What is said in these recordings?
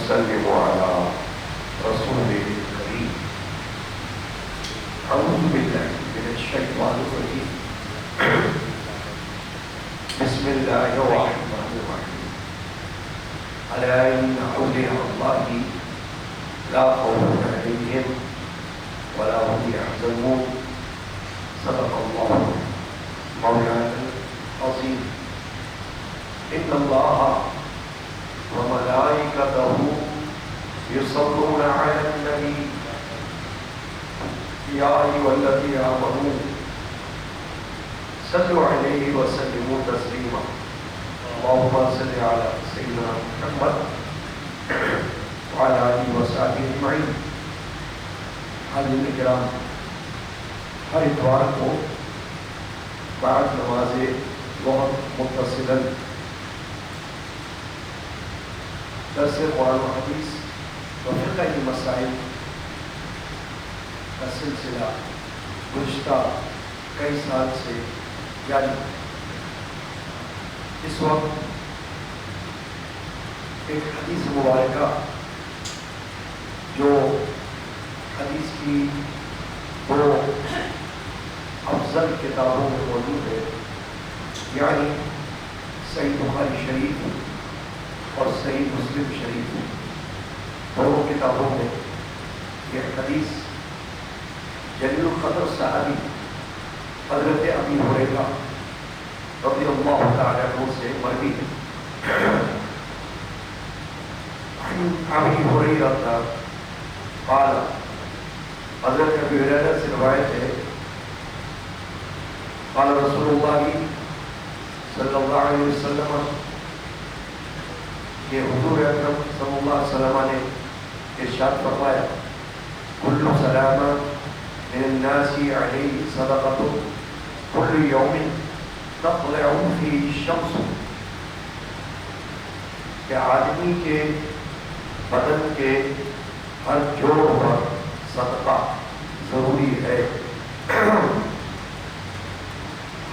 ونسلم على رسوله الكريم. أعوذ بالله من الشيطان الرجيم. بسم الله الرحمن الرحيم. ألا إن أولياء الله لا خوف عليهم ولا هم يحزنون. صدق الله مولانا العظيم. إن الله وملائكته يصلون على النبي يا أيها الذين آمنوا صلوا عليه وسلموا تسليما. اللهم صل على سيدنا محمد وعلى آله وصحبه أجمعين. حاضرین کرام، ہر اتوار کو بعد نماز ظہر متصلاً درس قرآن و حدیث و فقہی مسائل کا سلسلہ گزشتہ کئی سال سے جاری. اس وقت ایک حدیث مبارکہ جو حدیث کی دو افضل کتابوں میں موجود ہے، یعنی صحیح بخاری شریف اور صحیح مسلم شریف، دونوں کتابوں میں یہ حدیث جلیل القدر صحابی حضرت ابی ہریرہ رضی اللہ تعالی عنہ سے مروی ہے. ابی ہریرہ قال، حضرت ابی ہریرہ سے روایت ہے، قال رسول اللہ صلی اللہ علیہ وسلم، کہ حضور اکرم صلی اللہ علیہ وسلم نے ارشاد فرمایا، کل سلام من الناس علیہ صدقۃ کل یوم تطلع فیہ الشمس، کہ آدمی کے بدن کے ہر جوڑ پر صدقہ ضروری ہے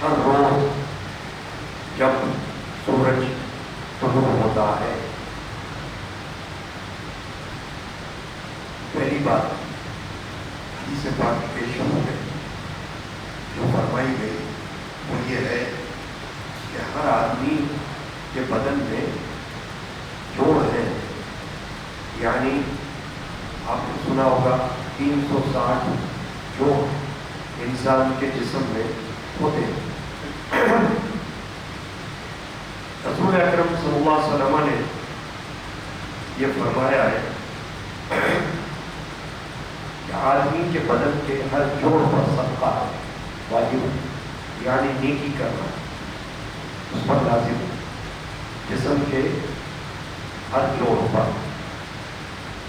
ہر روز جب سورج طلوع ہوتا ہے. پہلی بات حدیث پاک کے شروع میں جو فرمائی گئی وہ یہ ہے کہ ہر آدمی کے بدن میں جوڑ ہے، یعنی آپ نے سنا ہوگا 360 جوڑ انسان کے جسم میں ہوتے ہیں. رسول اکرم صلی اللہ علیہ وسلم نے یہ فرمایا ہے کہ آدمی کے بدن کے ہر جوڑ پر صدقہ واجب، یعنی نیکی کرنا اس پر لازم ہے، جسم کے ہر جوڑ پر.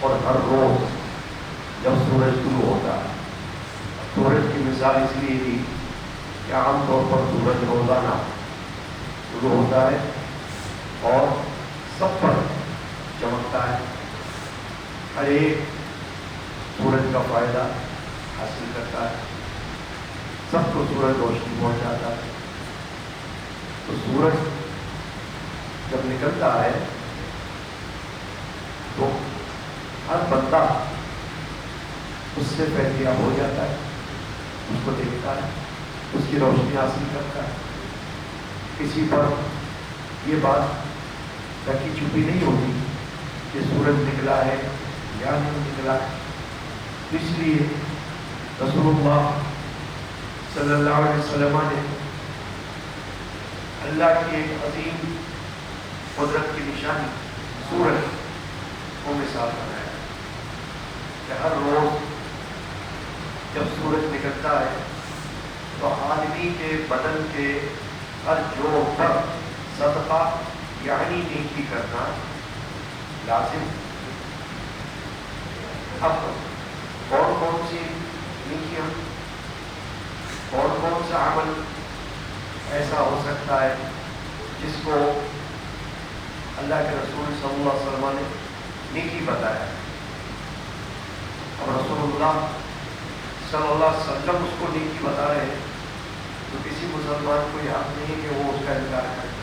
اور ہر روز جب سورج طلوع ہوتا ہے، سورج کی مثال اس لیے دی کہ عام طور پر سورج روزانہ طلوع ہوتا ہے اور سب پر چمکتا ہے، ہر ایک سورج کا فائدہ حاصل کرتا ہے، سب کو سورج روشنی پہنچاتا ہے. تو سورج جب نکلتا ہے تو ہر بندہ اس سے فیضیاب ہو جاتا ہے، اس کو دیکھتا ہے، اس کی روشنی حاصل کرتا ہے. کسی پر یہ بات ڈھکی چھپی نہیں ہوتی کہ سورج نکلا ہے یا نہیں نکلا ہے. اس لیے رسول اللہ صلی اللہ علیہ وسلم نے اللہ کی ایک عظیم قدرت کی نشانی سورج کو مثال بنایا کہ ہر روز جب سورج نکلتا ہے تو آدمی کے بدن کے ہر جوڑ پر صدقہ یعنی نیکی کرنا لازم. اب کون کون سی نیکیاں، کون کون سا عمل ایسا ہو سکتا ہے جس کو اللہ کے رسول صلی اللہ علیہ وسلم نے نیکی بتایا؟ اب رسول اللہ صلی اللہ علیہ وسلم اس کو نیکی بتا رہے ہیں تو کسی مسلمان کو یاد نہیں کہ وہ اس کا انکار کرے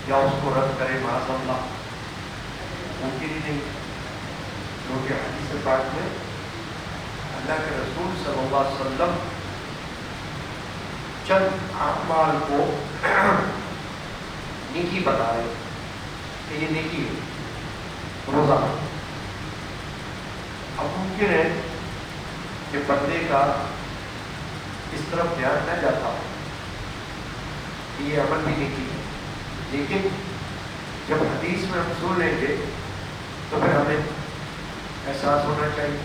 یا اس کو رد کرے معاذ اللہ. ممکن ہی نہیں، کیونکہ حدیث پاک میں اللہ کے رسول صلی اللہ علیہ وسلم چند اعمال کو نیکی بتا رہے کہ یہ نیکی ہے روزہ۔ اب ممکن ہے کہ بندے کا اس طرف دھیان نہ جاتا ہو کہ یہ عمل بھی نیکی ہے، لیکن جب حدیث میں ہم سن لیں گے تو پھر ہمیں احساس ہونا چاہیے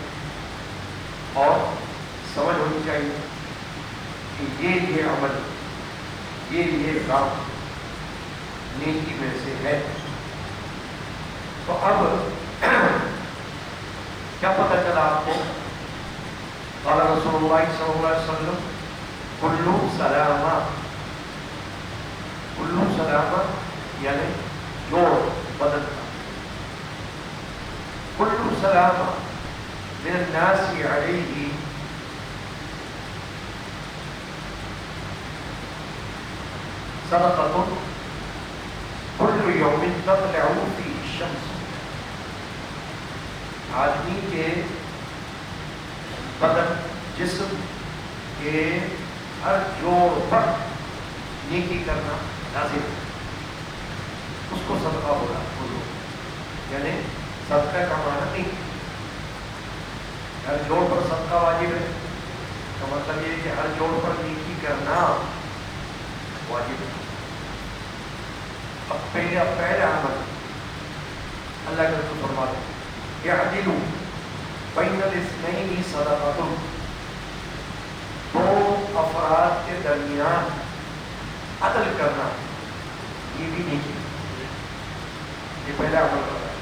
اور سمجھ ہونی چاہیے کہ یہ عمل، یہ کام نیکی میں سے ہے۔ تو اب کیا پتہ چلا آپ کو؟ قال رسول اللہ صلی اللہ علیہ وسلم کلو سلامہ، کلو سلامہ یعنی جوڑ بدن کا، کلو سلامہ من الناس علیہ صدقۃ کل یوم تطلع فیہ الشمس۔ آدمی کے بدن جسم کے ہر جوڑ پر نیکی کرنا لازم ہے، اس کو صدقہ بولا بولو، یعنی صدقہ کا معنی نہیں ہر جوڑ پر صدقہ واجب ہے، کا مطلب یہ کہ ہر جوڑ پر نیکی کرنا واجب ہے۔ اب پہلا عمل اللہ کے رسول فرماتے ہیں یعدل بین الاثنین صدقۃ، دو افراد کے درمیان عدل کرنا یہ بھی نیکی ہے۔ یہ پہلا عمل ہوتا ہے،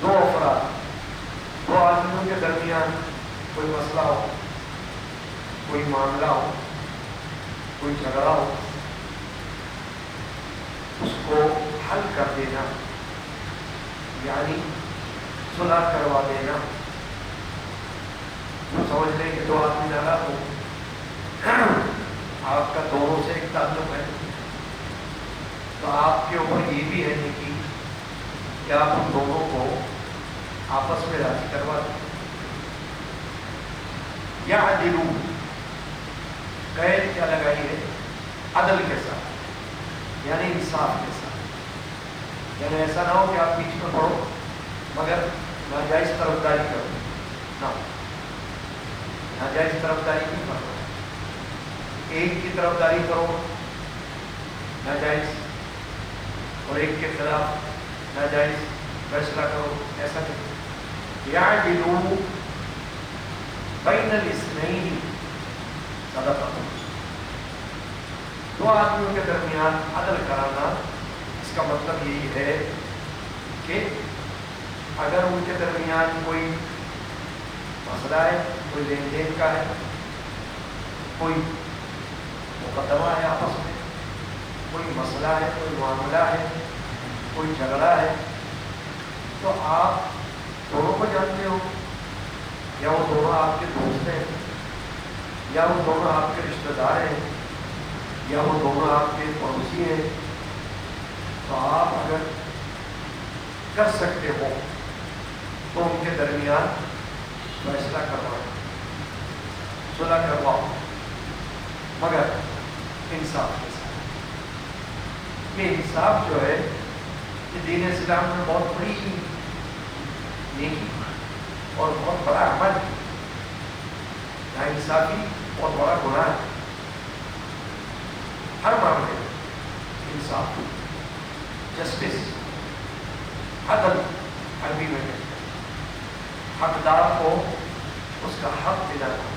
دو افراد، دو آدمیوں کے درمیان کوئی مسئلہ ہو، کوئی معاملہ ہو، کوئی جھگڑا ہو، اس کو حل کر دینا یعنی صلح کروا دینا۔ جو سمجھ لیں کہ دو آدمی ناراض ہو، آپ کا دونوں سے ایک تعلق ہے، تو آپ کے اوپر یہ بھی ہے نیکی کہ آپ ان دونوں کو آپس میں راضی کروا دیں۔ یا عدلو قید کیا لگائی ہے؟ عدل کے ساتھ یعنی انصاف کے ساتھ، یعنی ایسا نہ ہو کہ آپ بیچ میں پڑھو مگر ناجائز طرفداری کرو، نہ ناجائز طرفداری نہیں کرو، ایک کی طرفداری کرو ناجائز اور ایک کے خلاف ناجائز فیصلہ کرو، ایسا نہیں۔ یعدلو بین الاثنین صدقۃ، دو آدمیوں کے درمیان عدل کرانا، اس کا مطلب یہی ہے کہ اگر ان کے درمیان کوئی مسئلہ ہے، کوئی لین دین کا ہے، کوئی مقدمہ ہے آپس میں، کوئی مسئلہ ہے، کوئی معاملہ ہے، کوئی جھگڑا ہے، تو آپ دونوں کو جانتے ہو، یا وہ دونوں آپ کے دوست ہیں، یا وہ دونوں آپ کے رشتہ دار ہیں، یا وہ دونوں آپ کے پڑوسی ہیں، تو آپ اگر کر سکتے ہو تو ان کے درمیان فیصلہ کرواؤ، صلح کرواؤ، مگر انصاف کے ساتھ۔ یہ انصاف جو ہے یہ دین اسلام میں بہت بڑی نیکی اور بہت بڑا عمل ہے، ناانصافی بہت بڑا گناہ ہے۔ ہر معاملے میں انصاف، جسٹس، عدل عربی میں کہتے ہیں، حقدار کو اس کا حق دلانا،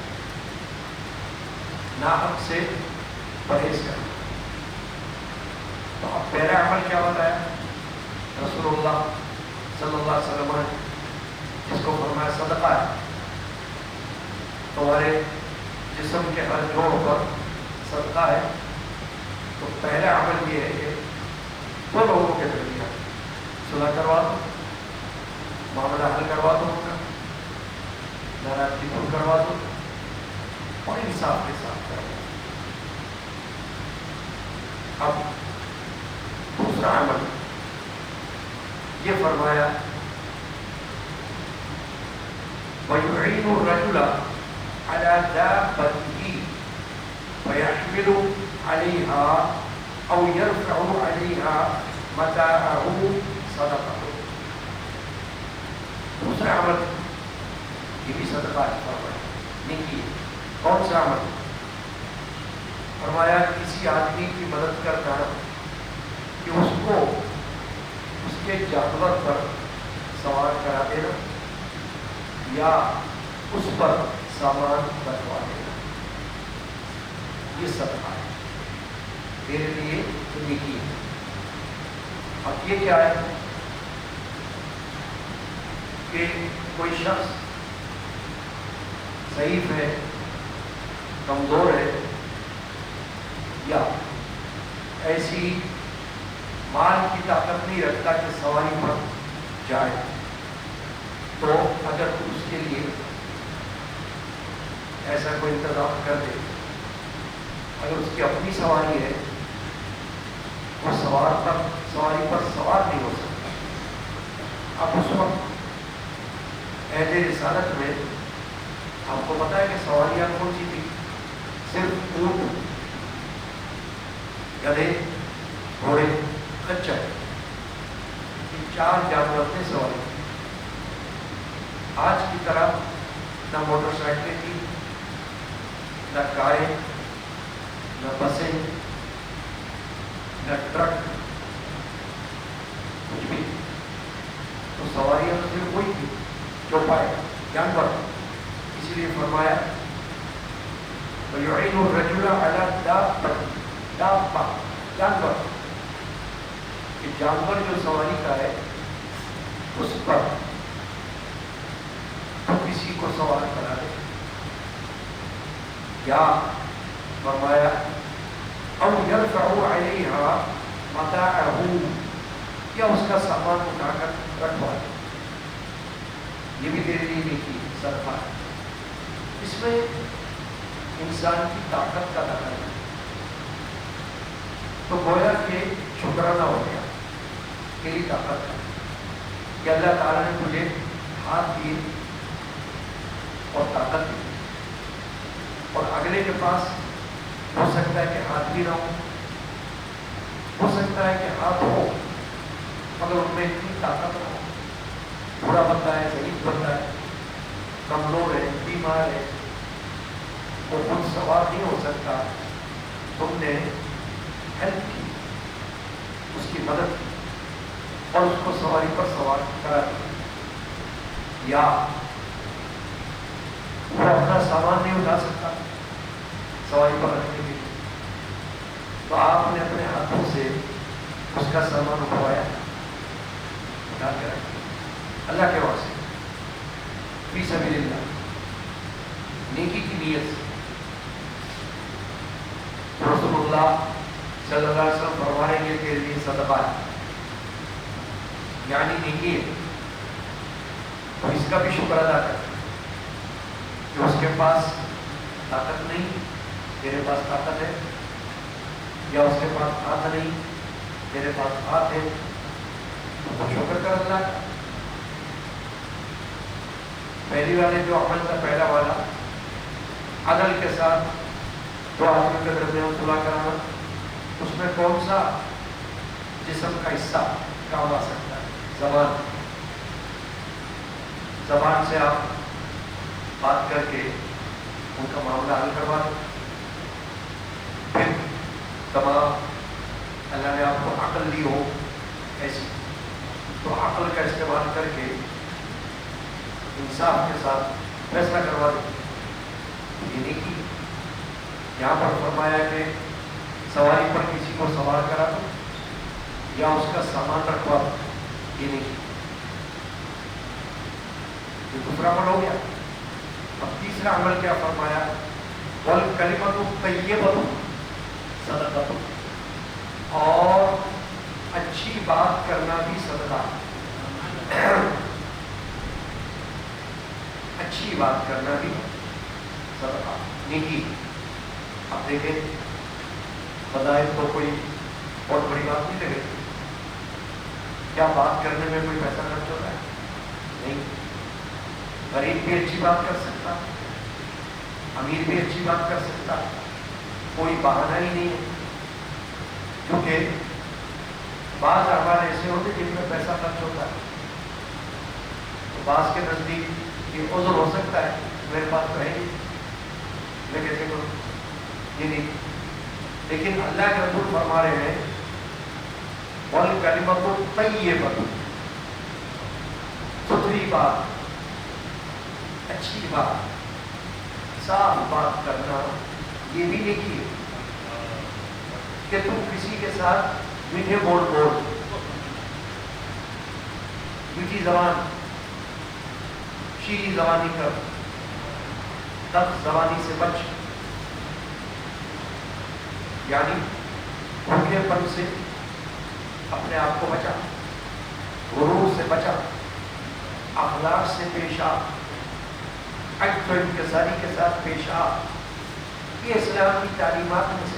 ناحق سے پرہیز کرنا۔ تو اب پہلا عمل کیا بتایا رسول اللہ صلی اللہ علیہ وسلم نے، جس کو فرمایا صدقہ ہے، تمہارے جسم کے ہر جوڑ پر صدقہ ہے۔ تو پہلا عمل یہ ہے کہ دو لوگوں کے درمیان صلح کروا دو، معاملہ حل کروا دو، ان کا ناراضگی دور کروا دو اور انصاف کے ساتھ کروا دو۔ اب دوسرا عمل یہ فرمایا وَيُعِينُ الرَّجُلَ عَلَى دَابَّتِهِ فَيَحْمِلُ عَلَيْهَا أَوْ يَرْفَعُ عَلَيْهَا مَتَاعَهُ صَدَقَةٌ. دوسرا عمل یہ بھی صدقہ ہے فرمایا نیکی. کون سا عمل؟ فرمایا کسی آدمی کی مدد کرنا کہ اس کو اس کے جانور پر سوار کرا دینا یا اس پر سامان رکھوا دینا، یہ صدقہ ہے میرے لیے نیکی ہے. اب یہ کیا ہے کہ کوئی شخص ضعیف ہے، کمزور ہے، یا ایسی مال کی طاقت نہیں رکھتا کہ سواری پر جائے، تو اگر اس کے لیے ایسا کوئی انتظام کر دے، اگر اس کی اپنی سواری ہے وہ سواری پر سوار نہیں ہو سکتا. اب اس وقت عہد رسالت میں آپ کو پتا ہے کہ سواریاں کون سی تھی؟ صرف اونٹ، گدھے، گھوڑے، خچر، یہ 4 جانور تھے سواری. آج کی طرح نہ موٹر سائیکلیں تھی، نہ کاریں، نہ بسیں، نہ ٹرک، کچھ بھی. تو سواریاں تو صرف وہی تھی جو پائے جانور. اسی لیے فرمایا وَيُعِينُ الرَّجُلَ عَلَى دَابَّةٍ، جانور، کہ جانور جو سواری کا ہے اس پر تو کسی کو سوار کرا دے. یا فرمایا أَوْ يَرْفَعُ عَلَيْهَا مَتَاعَهُ، یا اس کا سامان اٹھا کر رکھوا دے. یہ بھی تیرے لیے نیکی صدقہ ہے. اس میں انسان کی طاقت کا دخل ہے. تو گویا کہ شکرانہ ہو گیا میری طاقت ہے کہ اللہ تعالیٰ نے مجھے ہاتھ دیے اور طاقت دی، اور اگلے کے پاس ہو سکتا ہے کہ ہاتھ بھی نہ ہو سکتا ہے کہ ہاتھ ہو مگر ان میں اتنی طاقت نہ ہو. برا بندہ ہے، ضعیف بندہ ہے، کمزور ہے، بیمار ہے، وہ خود سوار نہیں ہو سکتا. تم نے ہیلپ کی، اس کی مدد کی اور اس کو سواری پر سوار کرا دیا. یا وہ اپنا سامان نہیں اٹھا سکتا سواری پر رکھنے کے لیے، تو آپ نے اپنے ہاتھوں سے اس کا سامان اٹھوایا، اٹھا کے رکھا اللہ کے واسطے فی سبیل اللہ، نیکی کی نیت سے. رسول اللہ صلی اللہ علیہ وسلم فرما رہے ہیں کہ یہ صدقہ ہے، یعنی نیکی ہے. تو اس کا بھی شکر ادا کر کہ اس کے پاس طاقت نہیں، تیرے پاس طاقت ہے، یا اس کے پاس ہاتھ نہیں، تیرے پاس ہاتھ ہے، تو شکر کر اللہ کا. پہلی والے جو عمل تھا، پہلا والا عدل کے ساتھ دو آدمی کے درمیان صلح کرانا، اس میں کون سا جسم کا حصہ کام آ سکتا ہے؟ زبان. زبان سے آپ بات کر کے ان کا معاملہ حل کروا دیں. پھر تمام اللہ نے آپ کو عقل دی ہو ایسی، تو عقل کا استعمال کر کے انصاف کے ساتھ فیصلہ کروا دیں. یہ نیکی. یہاں پر فرمایا کہ سواری پر کسی کو سوار کرا دو یا اس کا سامان رکھوا دو، یہ نیکی. یہ دوسرا عمل ہو گیا. اب تیسرا عمل کیا فرمایا؟ وَالْكَلِمَةُ الطَّيِّبَةُ صَدَقَةٌ، اور اچھی بات کرنا بھی صدقہ. اچھی بات کرنا بھی صدقہ، نیکی. آپ دیکھیں بظاہر تو کوئی بہت بڑی بات نہیں لگے، کیا بات کرنے میں کوئی پیسہ خرچ ہوتا ہے؟ نہیں. غریب بھی اچھی بات کر سکتا، امیر بھی اچھی بات کر سکتا، کوئی بہانہ ہی نہیں ہے. کیونکہ بعض اعمال ایسے ہوتے جن میں پیسہ خرچ ہوتا ہے، تو بعض کے نزدیک یہ عذر ہو سکتا ہے، میرے پاس تو ہے نہیں، میں کیسے کروں؟ یہ نہیں. لیکن اللہ کے رسول فرما رہے ہیں وَالْكَلِمَةُ الطَّيِّبَةُ، ستھری بات، اچھی بات، صاف بات کرنا، یہ بھی نیکی ہے. کہ تم کسی کے ساتھ میٹھے بول بول، میٹھی زبان، شیریں زبانی کر، تلخ زبانی سے بچ. یعنی بھوکے پن سے اپنے آپ کو بچا، غرور سے بچا، اخلاق سے پیش آ، عجز و انکساری کے ساتھ پیش آ. یہ اسلام کی تعلیمات میں سے.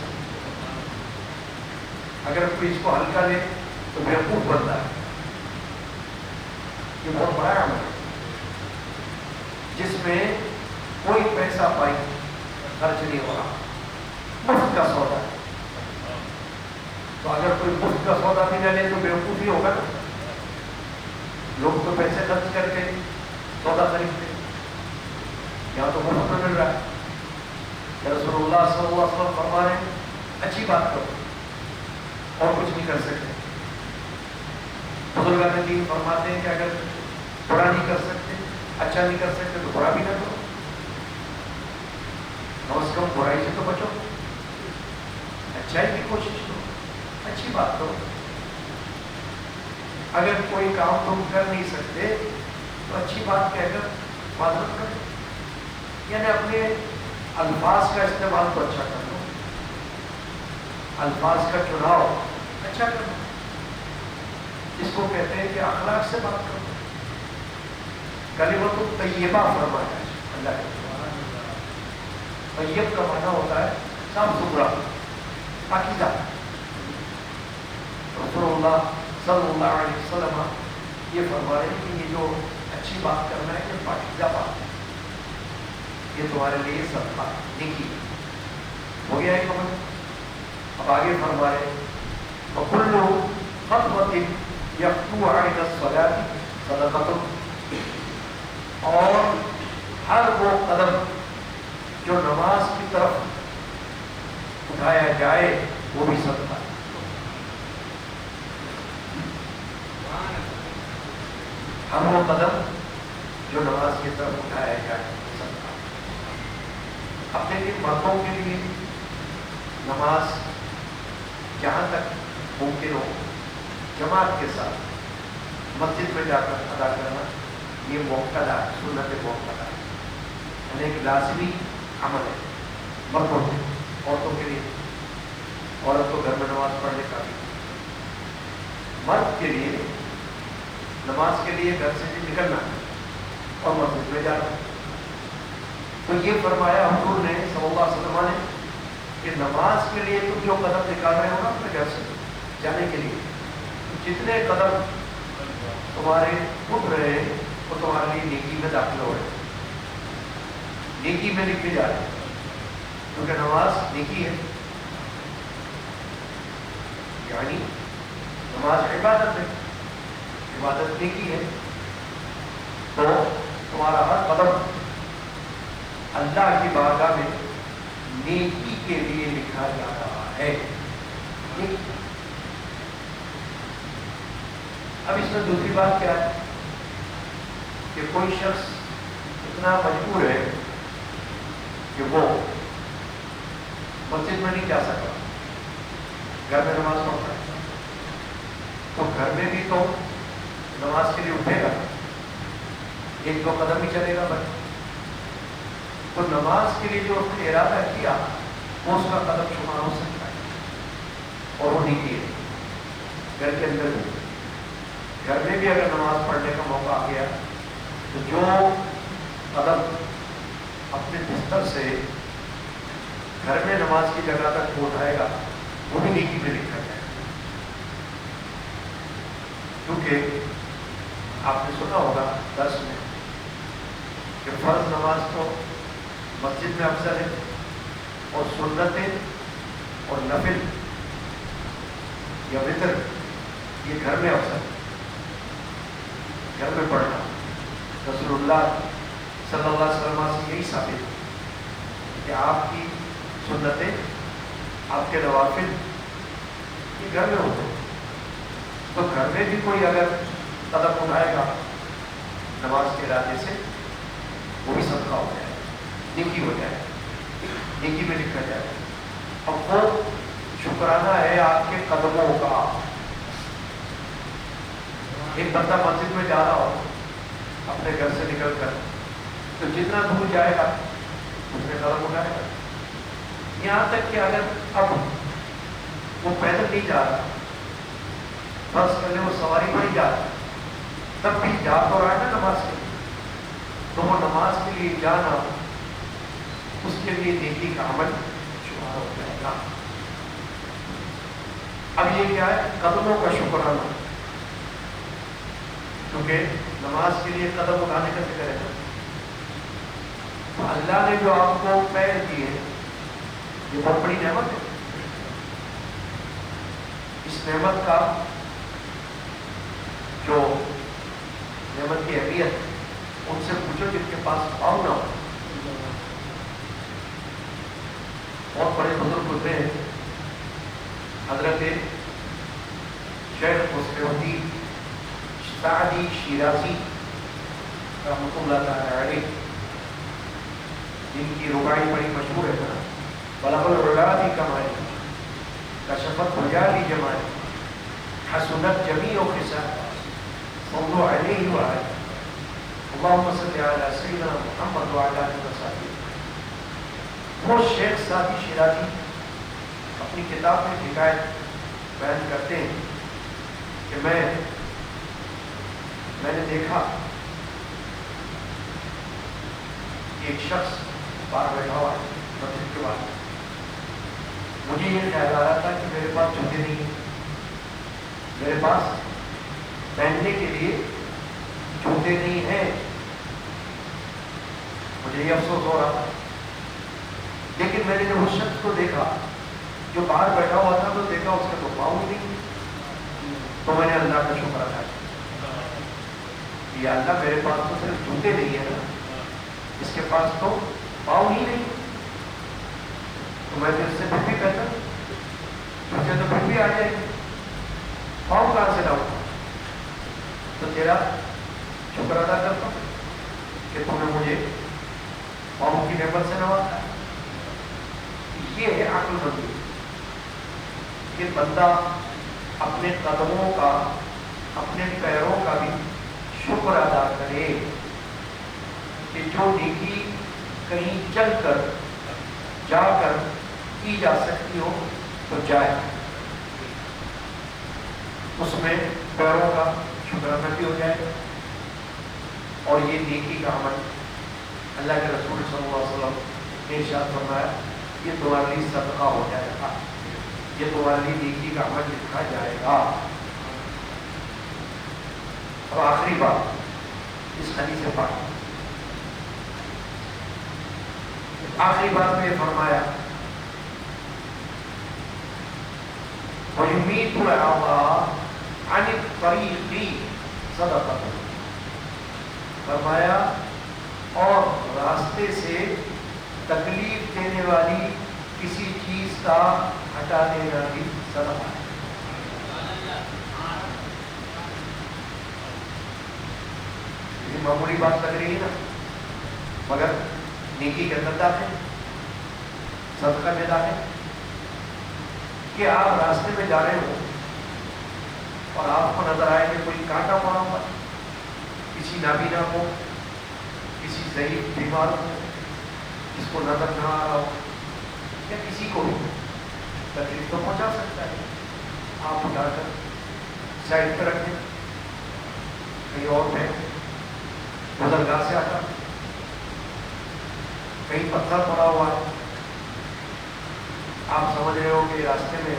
اگر کوئی اس کو ہلکا لے تو بیوقوف بنتا ہے. یہ بہت بڑا عمل ہے جس میں کوئی پیسہ پائی خرچ نہیں ہو رہا، مفت کا سودا ہے. تو اگر کوئی مفت کا سودا بھی نہ لے تو بیوقوفی ہوگا نا. لوگ تو پیسے خرچ کر کے سودا خریدتے، یہاں تو مفت میں مل رہا ہے. رسول اللہ صلی اللہ علیہ وسلم فرما رہے ہیں اچھی بات کرو اور کچھ نہیں کر سکتے. بزرگان دین فرماتے ہیں کہ اگر برا نہیں کر سکتے، اچھا نہیں کر سکتے تو برا بھی نہ کرو، کم از کم برائی سے تو بچو، اچھائی کی کوشش کرو، اچھی بات کرو. اگر کوئی کام تم کر نہیں سکتے تو اچھی بات کہہ کر معذرت کرو. یعنی اپنے الفاظ کا استعمال تو اچھا کر لو، الفاظ کا چناؤ اچھا کر لو. اس کو کہتے ہیں کہ اخلاق سے بات کرو. کلمۃ طیبہ فرمایا ہے اللہ کے. طیب کا معنی ہوتا ہے صاف ستھرا، پاکیزہ. رسول اللہ صلی اللہ علیہ وسلم یہ فرما رہے ہیں کہ یہ جو اچھی بات کرنا ہے یہ پاکیزہ بات ہے، یہ تمہارے لیے صدقہ نیکی ہو گیا ہے. خبر اب آگے فرما رہے ہیں وَكُلُّ خَطْوَةٍ يَخْطُوَ عَلَى الصَّلَاةِ صَدَقَةٌ، اور ہر وہ قدم جو نماز کی طرف اٹھایا جائے وہ بھی صدقہ. ہر وہ قدم جو نماز کی طرف اٹھایا جائے صدقہ. اب دیکھیے مردوں کے لیے نماز جہاں تک ممکن ہو جماعت کے ساتھ مسجد میں جا کر ادا کرنا یہ موقع ہے، سنت موقع ہے، یعنی ایک لازمی عمل ہے مردوں کے. عورتوں کے لیے عورت کو گھر میں نماز پڑھنے کا بھی. مرد کے لیے نماز کے لیے گھر سے نکلنا اور مسجد میں جانا. تو یہ فرمایا حضور نے صلی اللہ علیہ وسلم نے کہ نماز کے لیے تم جو قدم نکال رہے ہو نا اپنے گھر سے جانے کے لیے، جتنے قدم تمہارے اٹھ رہے ہیں وہ تمہارے لیے نیکی میں داخل ہو رہے ہیں، نیکی میں لکھے جا رہے ہیں. کیونکہ نماز نیکی ہے، یعنی نماز عبادت ہے، عبادت نیکی ہے. تو تمہارا ہر قدم اللہ کی بارگاہ میں نیکی کے لیے لکھا جا رہا ہے. اب اس میں دوسری بات کیا ہے کہ کوئی شخص اتنا مجبور ہے کہ وہ مسجد میں نہیں جا سکتا، گھر میں نماز پڑھتا ہے، تو گھر میں بھی تو نماز کے لیے اٹھے گا، ایک دو قدم ہی چلے گا بس. تو نماز کے لیے جو اس نے ارادہ کیا وہ اس کا قدم شمار ہو سکتا ہے اور وہ نیکی ہے. گھر کے اندر بھی، گھر میں بھی اگر نماز پڑھنے کا موقع آ گیا تو جو قدم اپنے بستر سے گھر میں نماز کی جگہ تک اٹھائے گا وہ بھی نیکی میں لکھا جائے گا. کیونکہ آپ نے سنا ہوگا درس میں کہ فرض نماز تو مسجد میں افضل ہے اور سنتیں اور نفل یا وتر یہ گھر میں افضل ہے، گھر میں پڑھنا۔ رسول اللہ صلی اللہ علیہ وسلم سے یہی ثابت ہے کہ آپ کی سنتیں، آپ کے نوافل یہ گھر میں ہوتے ہیں۔ تو گھر میں بھی کوئی اگر قدم اٹھائے گا نماز کے ارادے سے، وہ بھی صدقہ ہو جائے، نیکی ہو جائے، نیکی میں لکھا جائے۔ اب وہ شکرانہ ہے آپ کے قدموں کا۔ ایک بندہ مسجد میں جا رہا ہو اپنے گھر سے نکل کر، تو جتنا دور جائے گا اس میں قدم اٹھائے گا۔ یہاں تک کہ اگر اب وہ پیدل نہیں جا رہا، بس کرنے وہ سواری پر ہی جا رہا، تب بھی جا تو رہا ہے نا نماز کے لیے، تو وہ نماز کے لیے جانا اس کے لیے نیکی کا عمل شمار ہو جائے گا۔ اب یہ کیا ہے؟ قدموں کا شکرانہ، کیونکہ نماز کے لیے قدم اٹھانے کا ذکر ہے۔ تو اللہ نے جو آپ کو پیر دیے یہ بہت بڑی نعمت ہے۔ اس نعمت کا جو نعمت کی اہمیت ان سے پوچھو جن کے پاس پاؤں نہ ہو۔ بہت بڑے بزرگ ہوتے ہیں، حضرت شیخ مسلم سعدی شیرازی رحمۃ اللہ تعالی علیہ، جن کی رباعی بڑی مشہور ہے نا، بلغ العلا کمائی کشفت مجالی جمالی حسنت جمیع خصال صلوا علیہ وآلہ اللہم صل علی سیدنا محمد وعلی آلہ وصحبہ۔ وہ شیخ سعدی شیرازی اپنی کتاب میں حکایت بیان کرتے ہیں کہ میں نے دیکھا کہ ایک شخص باہر بیٹھا ہوا ہے مسجد کے باہر۔ مجھے یہ خیال آ رہا تھا کہ میرے پاس جوتے نہیں ہیں، میرے پاس پہننے کے لیے جوتے نہیں ہیں، مجھے یہ افسوس ہو رہا تھا۔ لیکن میں نے جب اس شخص کو دیکھا جو باہر بیٹھا ہوا تھا، تو دیکھا اس کے تو پاؤں ہی نہیں، تو میں نے اللہ کا شکر ادا کیا، یا اللہ میرے پاس تو صرف جوتے نہیں ہیں نا، اس کے پاس تو پاؤں ہی نہیں، تو میں اس سے پھر بھی کہتا جوتے تو پھر بھی آ جائیں گے، پاؤں کہاں سے لاؤں؟ تو تیرا شکر ادا کرتا ہوں کہ تم نے مجھے پاؤں کی نعمت سے نوازا۔ یہ ہے عقل مندی کہ بندہ اپنے قدموں کا، اپنے پیروں کا بھی شکر ادا کرے کہ جو نیکی کہیں چل کر جا کر کی جا سکتی ہو تو جائے، اس میں پیروں کا شکر ادا بھی ہو جائے، اور یہ نیکی کا عمل اللہ کے رسول صلی اللہ علیہ وسلم نے ارشاد فرمایا یہ تمہارے لیے صدقہ ہو جائے گا، یہ تمہارے لیے نیکی کا عمل لکھا جائے گا۔ اب آخری بات اس حدیث پاک، آخری بات میں فرمایا وَيُمِيتُ الْعَوَىٰ عَنِ الطَّرِيقِ صَدَقَةٌ، فرمایا اور راستے سے تکلیف دینے والی کسی چیز کا ہٹا دینا بھی صدقہ ہے۔ یہ معمولی بات لگ رہی ہے نا، مگر نیکی کے اندر داخل، صدقہ میں داخل، کہ آپ راستے میں جا رہے ہو اور آپ کو نظر آئے کہ کوئی کانٹا پڑا ہوا، کسی نابینا کو، کسی ضعیف بیمار کو جس کو نظر نہ آ رہا ہو، یا کسی کو بھی تکلیف تو پہنچا سکتا ہے، آپ اٹھا کر سائڈ پہ رکھیں، کہیں اور پہ گزرگاہ سے آتا، کہیں پتھر پڑا ہوا ہے، آپ سمجھ رہے ہو کہ راستے میں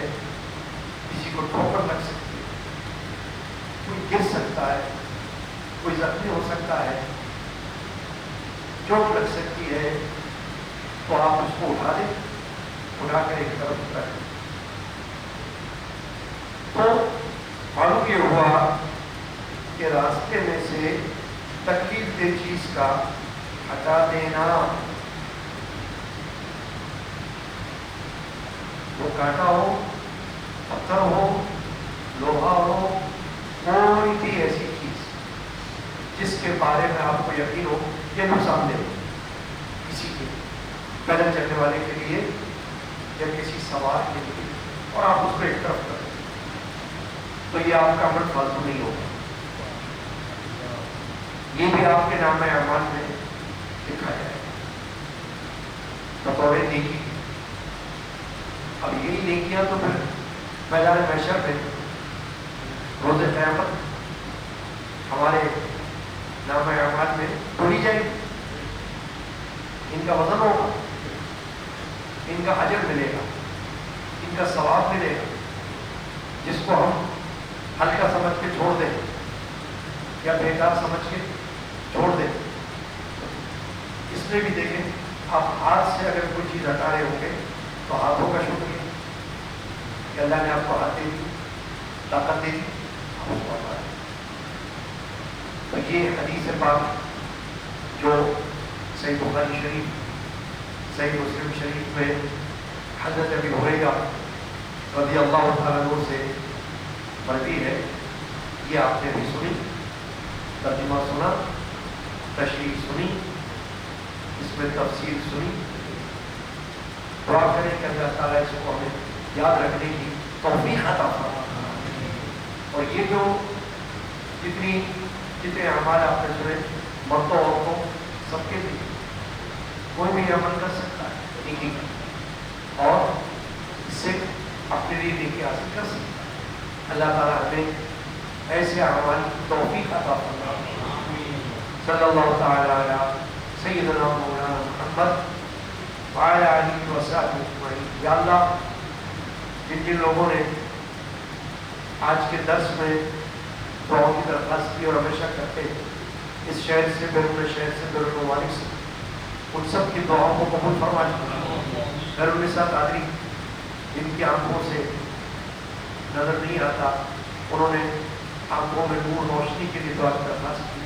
کسی کو ٹھوکر لگ سکتی ہے، کوئی گر سکتا ہے، کوئی زخمی ہو سکتا ہے، چوٹ لگ سکتی ہے، تو آپ اس کو اٹھا دیں، اٹھا کر ایک طرف کر دیں۔ تو معلوم یہ ہوا کہ راستے میں سے تکلیف دہ چیز کا ہٹا دینا، وہ کانٹا ہو، پتھر ہو، لوہا ہو، کوئی بھی ایسی چیز جس کے بارے میں آپ کو یقین ہو یہ نقصان دہ ہو کسی کے پیدل چلنے والے کے لیے یا کسی سوار کے لیے، اور آپ اس کو ایک طرف کر دیں، تو یہ آپ کا عمل فالتو نہیں ہوگا، یہ بھی آپ کے نام اعمال میں لکھا جائے بطور نیکی۔ اب یہی نیکیاں تو پھر میدان محشر میں روز قیامت ہمارے نام اعمال میں توڑی جائیں گی، ان کا وزن ہوگا، ان کا اجر ملے گا، ان کا ثواب ملے گا، جس کو ہم ہلکا سمجھ کے چھوڑ دیں یا بیکار سمجھ کے چھوڑ دیں۔ اس میں بھی دیکھیں، آپ ہاتھ سے اگر کوئی چیز ہٹا رہے ہوں گے تو ہاتھوں کا شکریہ کہ اللہ نے آپ کو ہاتھ دے دی، طاقت دے دی، آپ اس کو ہٹا رہے ہیں۔ تو یہ حدیث پاک جو صحیح بخاری شریف، صحیح مسلم شریف میں حضرت ابی ہریرہ رضی اللہ تعالیٰ عنہ سے مروی ہے، یہ آپ نے بھی سنی، ترجمہ سنا، تشریح سنی، اس میں تفصیل سنی۔ دعا کریں کہ اللہ تعالیٰ اس کو ہمیں یاد رکھنے کی توفیق عطا فرمائے، اور یہ جو جتنے اعمال آپ نے سنے، مردوں عورتوں سب کے لیے کوئی بھی عمل کر سکتا ہے نیکی کا، اور اس سے اپنے لیے نیکی حاصل کر سکتا ہے۔ اللہ تعالیٰ ہمیں ایسے اعمال کی توفیق عطا فرمائے۔ صلی اللہ تعالی علی سیدنا مولانا محمد وعلی آلہ وصحبہ اجمعین۔ یا اللہ، جن لوگوں نے آج کے درس میں دعاؤں کی درخواست کی اور ہمیشہ کرتے اس شہر سے، بیرون شہر سے، بیرون ممالک سے، ان سب کی دعاؤں کو قبول فرما لیجیے۔ خیرالنساء قادری، جن کی آنکھوں سے نظر نہیں آتا، انہوں نے آنکھوں میں نور روشنی کے لیے دعا کی درخواست کی،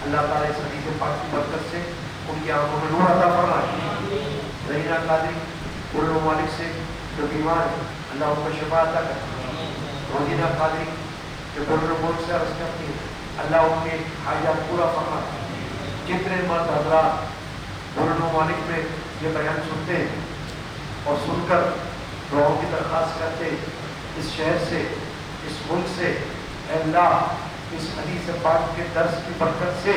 اللہ تعالیٰ اس حدیث پاک کی برکت سے ان کی آنکھوں میں نور عطا فرمائے۔ رحینہ قادری، بیرون ممالک سے جو بیمار ہیں، اللہ ان کو شفا عطا کرے۔ روزینہ قادری جو بیرون ملک سے عرض کرتی ہے، اللہ ان کے حاجات پورا فرمائے۔ جتنے مرد حضرات بیرون ممالک میں یہ بیان سنتے ہیں اور سن کر دعاؤں کی درخواست کرتے، اس شہر سے، اس ملک سے، اے اللہ اس حدیث پاک کے درس کی برکت سے،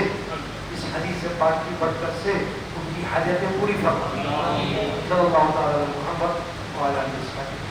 اس حدیث پاک کی برکت سے ان کی حاجتیں پوری فرما۔ صلی اللہ تعالی علی محمد وعلی آلہ وصحبہ۔